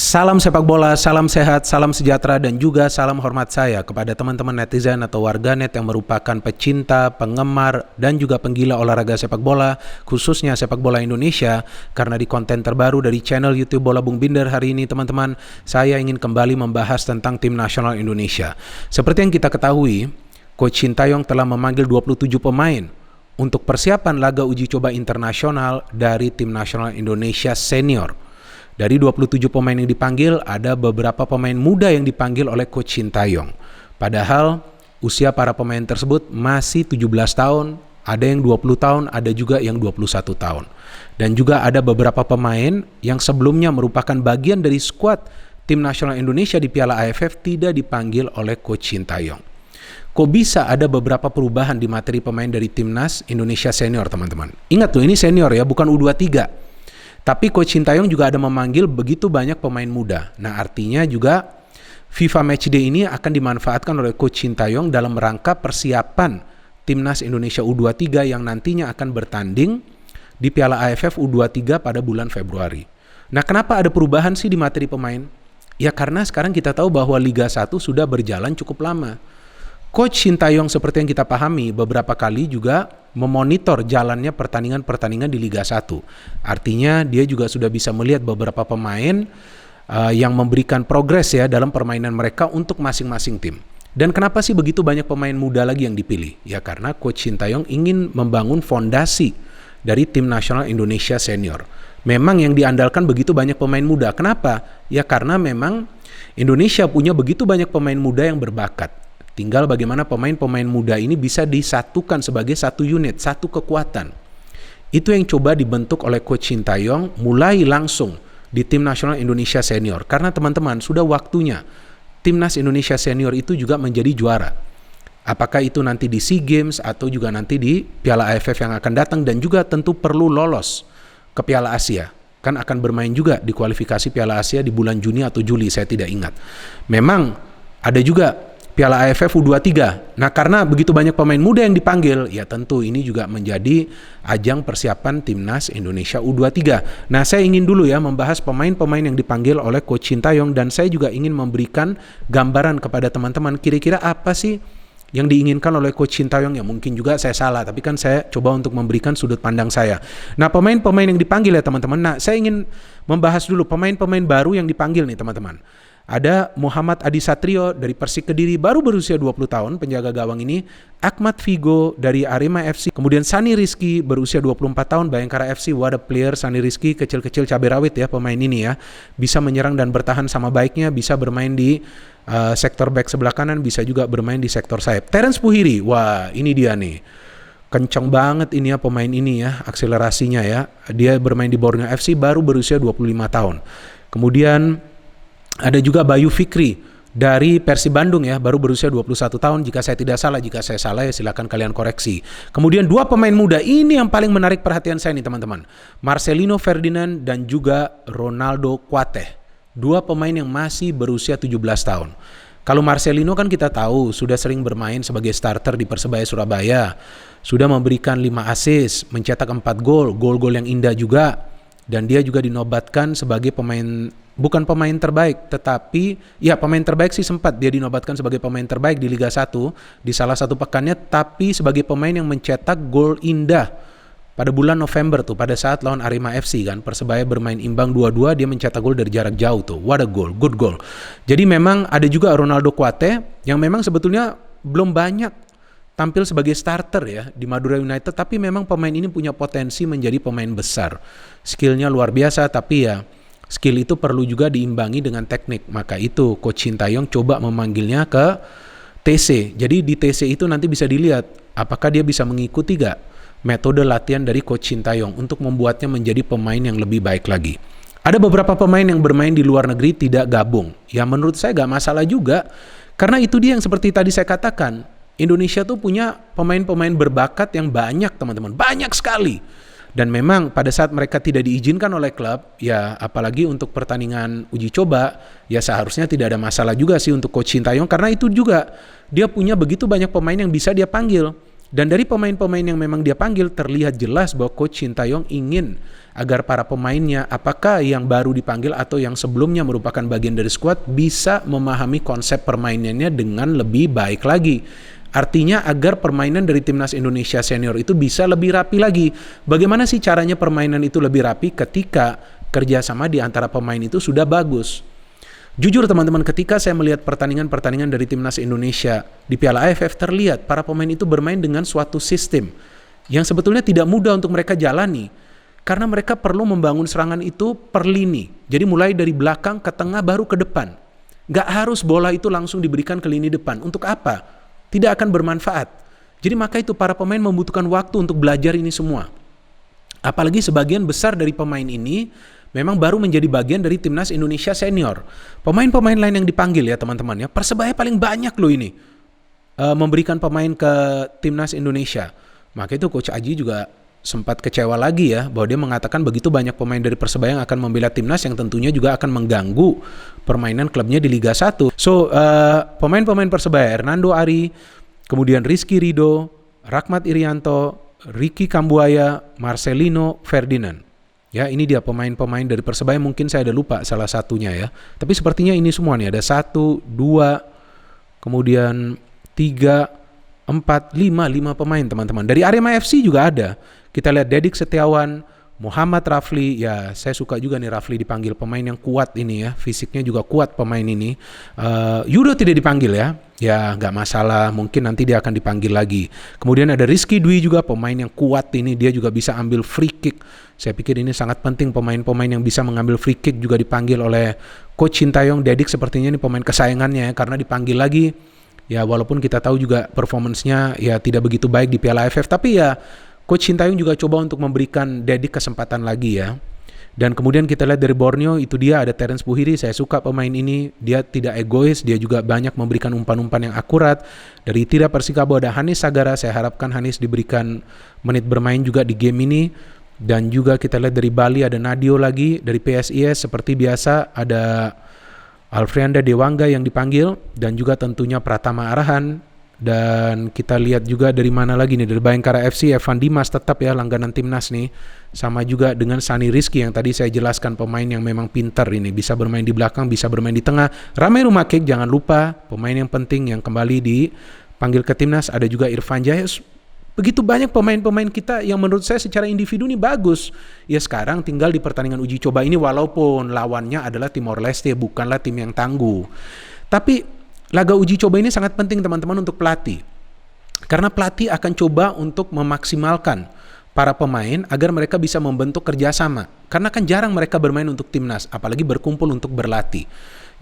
Salam sepak bola, salam sehat, salam sejahtera, dan juga salam hormat saya kepada teman-teman netizen atau warganet yang merupakan pecinta, penggemar, dan juga penggila olahraga sepak bola, khususnya sepak bola Indonesia. Karena di konten terbaru dari channel YouTube Bola Bung Binder hari ini, teman-teman, saya ingin kembali membahas tentang tim nasional Indonesia. Seperti yang kita ketahui, Coach Sintayong telah memanggil 27 pemain untuk persiapan laga uji coba internasional dari tim nasional Indonesia senior. Dari 27 pemain yang dipanggil, ada beberapa pemain muda yang dipanggil oleh Coach Sintayong. Padahal usia para pemain tersebut masih 17 tahun, ada yang 20 tahun, ada juga yang 21 tahun. Dan juga ada beberapa pemain yang sebelumnya merupakan bagian dari skuad tim nasional Indonesia di Piala AFF tidak dipanggil oleh Coach Sintayong. Kok bisa ada beberapa perubahan di materi pemain dari timnas Indonesia senior, teman-teman? Ingat loh, ini senior ya, bukan U23. Tapi Coach Sintayong juga ada memanggil begitu banyak pemain muda. Nah, artinya juga FIFA Matchday ini akan dimanfaatkan oleh Coach Sintayong dalam rangka persiapan timnas Indonesia U23 yang nantinya akan bertanding di Piala AFF U23 pada bulan Februari. Nah, kenapa ada perubahan sih di materi pemain? Ya karena sekarang kita tahu bahwa Liga 1 sudah berjalan cukup lama. Coach Sintayong seperti yang kita pahami beberapa kali juga memonitor jalannya pertandingan-pertandingan di Liga 1. Artinya dia juga sudah bisa melihat beberapa pemain yang memberikan progres ya dalam permainan mereka untuk masing-masing tim. Dan kenapa sih begitu banyak pemain muda lagi yang dipilih? Ya karena Coach Sintayong ingin membangun fondasi dari tim nasional Indonesia senior. Memang yang diandalkan begitu banyak pemain muda. Kenapa? Ya karena memang Indonesia punya begitu banyak pemain muda yang berbakat. Tinggal bagaimana pemain-pemain muda ini bisa disatukan sebagai satu unit, satu kekuatan. Itu yang coba dibentuk oleh Coach Sintayong mulai langsung di tim nasional Indonesia senior. Karena teman-teman, sudah waktunya timnas Indonesia senior itu juga menjadi juara. Apakah itu nanti di SEA Games atau juga nanti di Piala AFF yang akan datang, dan juga tentu perlu lolos ke Piala Asia. Kan akan bermain juga di kualifikasi Piala Asia di bulan Juni atau Juli, saya tidak ingat. Memang ada juga Piala AFF U23. Nah, karena begitu banyak pemain muda yang dipanggil, ya tentu ini juga menjadi ajang persiapan timnas Indonesia U23. Nah, saya ingin dulu ya membahas pemain-pemain yang dipanggil oleh Coach Sintayong, dan saya juga ingin memberikan gambaran kepada teman-teman kira-kira apa sih yang diinginkan oleh Coach Sintayong. Ya mungkin juga saya salah, tapi kan saya coba untuk memberikan sudut pandang saya. Nah, pemain-pemain yang dipanggil ya teman-teman. Nah, saya ingin membahas dulu pemain-pemain baru yang dipanggil nih teman-teman. Ada Muhammad Adi Satrio dari Persik Kediri, baru berusia 20 tahun, penjaga gawang ini. Ahmad Figo dari Arema FC. Kemudian Sani Rizky berusia 24 tahun, Bayangkara FC. What a player Sani Rizky, kecil-kecil cabai rawit ya pemain ini ya. Bisa menyerang dan bertahan sama baiknya, bisa bermain di sektor back sebelah kanan, bisa juga bermain di sektor sayap. Terence Puhiri, wah ini dia nih. Kencang banget ini ya pemain ini ya, akselerasinya ya. Dia bermain di Borneo FC, baru berusia 25 tahun. Kemudian ada juga Bayu Fikri dari Persib Bandung ya, baru berusia 21 tahun jika saya tidak salah. Jika saya salah ya silakan kalian koreksi. Kemudian dua pemain muda ini yang paling menarik perhatian saya nih teman-teman. Marcelino Ferdinand dan juga Ronaldo Kuateh. Dua pemain yang masih berusia 17 tahun. Kalau Marcelino kan kita tahu sudah sering bermain sebagai starter di Persebaya Surabaya. Sudah memberikan 5 assist, mencetak 4 gol, gol-gol yang indah juga. Dan dia juga dinobatkan sebagai pemain, bukan pemain terbaik, tetapi ya pemain terbaik sih sempat dia dinobatkan sebagai pemain terbaik di Liga 1 di salah satu pekannya, tapi sebagai pemain yang mencetak gol indah pada bulan November tuh, pada saat lawan Arema FC kan, Persebaya bermain imbang 2-2, dia mencetak gol dari jarak jauh tuh. What a goal, good goal. Jadi memang ada juga Ronaldo Kuateh yang memang sebetulnya belum banyak tampil sebagai starter ya di Madura United, tapi memang pemain ini punya potensi menjadi pemain besar. Skillnya luar biasa, tapi ya skill itu perlu juga diimbangi dengan teknik. Maka itu Coach Sintayong coba memanggilnya ke TC. Jadi di TC itu nanti bisa dilihat apakah dia bisa mengikuti gak metode latihan dari Coach Sintayong untuk membuatnya menjadi pemain yang lebih baik lagi. Ada beberapa pemain yang bermain di luar negeri tidak gabung. Ya menurut saya gak masalah juga, karena itu dia yang seperti tadi saya katakan. Indonesia tuh punya pemain-pemain berbakat yang banyak teman-teman, banyak sekali. Dan memang pada saat mereka tidak diizinkan oleh klub, ya apalagi untuk pertandingan uji coba, ya seharusnya tidak ada masalah juga sih untuk Coach Sintayong, karena itu juga dia punya begitu banyak pemain yang bisa dia panggil. Dan dari pemain-pemain yang memang dia panggil terlihat jelas bahwa Coach Shin Tae-yong ingin agar para pemainnya, apakah yang baru dipanggil atau yang sebelumnya merupakan bagian dari skuad, bisa memahami konsep permainannya dengan lebih baik lagi. Artinya agar permainan dari Timnas Indonesia Senior itu bisa lebih rapi lagi. Bagaimana sih caranya permainan itu lebih rapi ketika kerjasama di antara pemain itu sudah bagus? Jujur teman-teman, ketika saya melihat pertandingan-pertandingan dari Timnas Indonesia di Piala AFF, terlihat para pemain itu bermain dengan suatu sistem yang sebetulnya tidak mudah untuk mereka jalani. Karena mereka perlu membangun serangan itu per lini. Jadi mulai dari belakang ke tengah baru ke depan. Gak harus bola itu langsung diberikan ke lini depan. Untuk apa? Tidak akan bermanfaat. Jadi maka itu para pemain membutuhkan waktu untuk belajar ini semua. Apalagi sebagian besar dari pemain ini memang baru menjadi bagian dari Timnas Indonesia Senior. Pemain-pemain lain yang dipanggil ya teman-teman ya, Persebaya paling banyak loh ini memberikan pemain ke Timnas Indonesia. Maka itu Coach Aji juga sempat kecewa lagi ya, bahwa dia mengatakan begitu banyak pemain dari Persebaya yang akan membela Timnas yang tentunya juga akan mengganggu permainan klubnya di Liga 1. So, pemain-pemain Persebaya, Hernando Ari, kemudian Rizky Ridho, Rahmat Irianto, Ricky Kambuaya, Marcelino Ferdinand. Ya, ini dia pemain-pemain dari Persebaya, mungkin saya ada lupa salah satunya ya. Tapi sepertinya ini semua nih, ada 1, 2, kemudian 3, 4, 5 pemain teman-teman. Dari Arema FC juga ada. Kita lihat Dedik Setiawan, Muhammad Rafli, ya saya suka juga nih Rafli dipanggil, pemain yang kuat ini ya, fisiknya juga kuat pemain ini. Yudo tidak dipanggil ya nggak masalah, mungkin nanti dia akan dipanggil lagi. Kemudian ada Rizky Dwi juga, pemain yang kuat ini, dia juga bisa ambil free kick. Saya pikir ini sangat penting, pemain-pemain yang bisa mengambil free kick juga dipanggil oleh Coach Shin Tae-yong. Dedik sepertinya ini pemain kesayangannya ya, karena dipanggil lagi. Ya walaupun kita tahu juga performance-nya ya tidak begitu baik di Piala AFF, tapi ya Coach Shin Tae-yong juga coba untuk memberikan Dedik kesempatan lagi ya. Dan kemudian kita lihat dari Borneo, itu dia ada Terence Buhiri. Saya suka pemain ini, dia tidak egois, dia juga banyak memberikan umpan-umpan yang akurat. Dari Tira Persikabo ada Hanis Sagara, saya harapkan Hanis diberikan menit bermain juga di game ini. Dan juga kita lihat dari Bali ada Nadio lagi, dari PSIS seperti biasa ada Alfrianda Dewangga yang dipanggil, dan juga tentunya Pratama Arahan. Dan kita lihat juga dari mana lagi nih, dari Bayangkara FC Evan Dimas tetap ya langganan Timnas nih. Sama juga dengan Sani Rizky yang tadi saya jelaskan, pemain yang memang pintar ini, bisa bermain di belakang, bisa bermain di tengah. Ramai Rumakek jangan lupa, pemain yang penting yang kembali dipanggil ke Timnas. Ada juga Irfan Jaya. Begitu banyak pemain-pemain kita yang menurut saya secara individu ini bagus. Ya sekarang tinggal di pertandingan uji coba ini, walaupun lawannya adalah Timor Leste, bukanlah tim yang tangguh. Tapi laga uji coba ini sangat penting teman-teman untuk pelatih. Karena pelatih akan coba untuk memaksimalkan para pemain agar mereka bisa membentuk kerjasama. Karena kan jarang mereka bermain untuk Timnas, apalagi berkumpul untuk berlatih.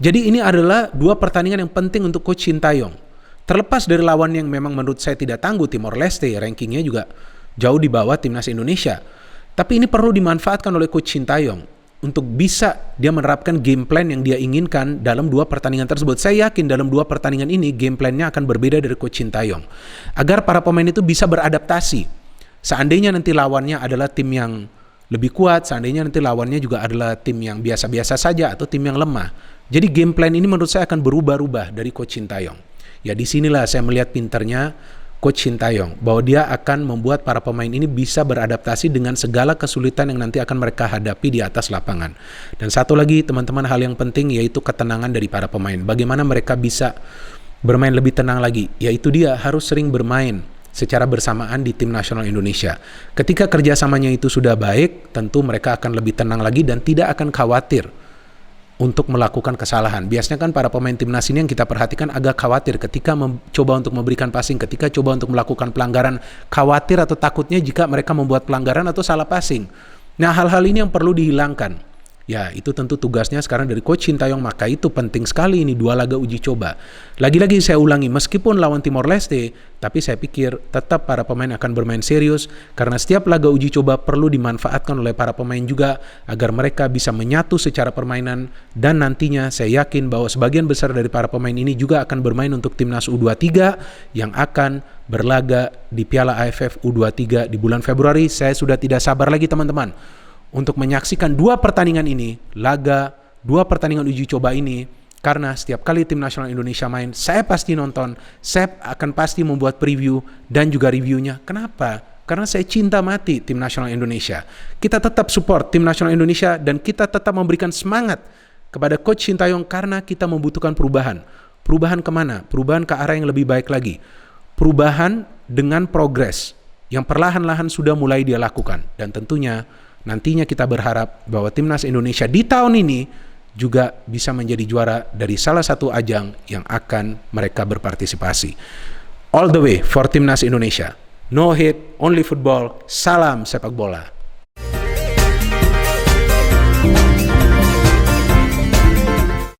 Jadi ini adalah 2 pertandingan yang penting untuk Coach Shin Tae-yong. Terlepas dari lawan yang memang menurut saya tidak tangguh, Timor Leste, rankingnya juga jauh di bawah Timnas Indonesia. Tapi ini perlu dimanfaatkan oleh Coach Shin Tae-yong untuk bisa dia menerapkan game plan yang dia inginkan dalam 2 pertandingan tersebut. Saya yakin dalam 2 pertandingan ini game plan-nya akan berbeda dari Coach Shin Tae-yong. Agar para pemain itu bisa beradaptasi. Seandainya nanti lawannya adalah tim yang lebih kuat, seandainya nanti lawannya juga adalah tim yang biasa-biasa saja atau tim yang lemah. Jadi game plan ini menurut saya akan berubah-ubah dari Coach Shin Tae-yong. Ya disinilah saya melihat pinternya Coach Shin Tae-yong, bahwa dia akan membuat para pemain ini bisa beradaptasi dengan segala kesulitan yang nanti akan mereka hadapi di atas lapangan. Dan satu lagi teman-teman, hal yang penting yaitu ketenangan dari para pemain. Bagaimana mereka bisa bermain lebih tenang lagi, yaitu dia harus sering bermain secara bersamaan di tim nasional Indonesia. Ketika kerjasamanya itu sudah baik, tentu mereka akan lebih tenang lagi dan tidak akan khawatir untuk melakukan kesalahan. Biasanya kan para pemain timnas ini yang kita perhatikan agak khawatir ketika coba untuk memberikan passing, ketika coba untuk melakukan pelanggaran, khawatir atau takutnya jika mereka membuat pelanggaran atau salah passing. Nah, hal-hal ini yang perlu dihilangkan. Ya, itu tentu tugasnya sekarang dari Coach Shin Tae-yong, maka itu penting sekali ini 2 laga uji coba. Lagi-lagi saya ulangi, meskipun lawan Timor Leste, tapi saya pikir tetap para pemain akan bermain serius, karena setiap laga uji coba perlu dimanfaatkan oleh para pemain juga, agar mereka bisa menyatu secara permainan, dan nantinya saya yakin bahwa sebagian besar dari para pemain ini juga akan bermain untuk Timnas U23, yang akan berlaga di Piala AFF U23 di bulan Februari. Saya sudah tidak sabar lagi teman-teman untuk menyaksikan 2 pertandingan ini, 2 pertandingan uji coba ini, Karena setiap kali tim nasional Indonesia main, saya pasti nonton, saya akan pasti membuat preview dan juga reviewnya. Kenapa? Karena saya cinta mati tim nasional Indonesia. Kita tetap support tim nasional Indonesia dan kita tetap memberikan semangat kepada Coach Sintayong karena kita membutuhkan perubahan. Perubahan kemana? Perubahan ke arah yang lebih baik lagi. Perubahan dengan progres yang perlahan-lahan sudah mulai dia lakukan. Dan tentunya nantinya kita berharap bahwa timnas Indonesia di tahun ini juga bisa menjadi juara dari salah satu ajang yang akan mereka berpartisipasi. All the way for timnas Indonesia. No hate, only football. Salam sepak bola.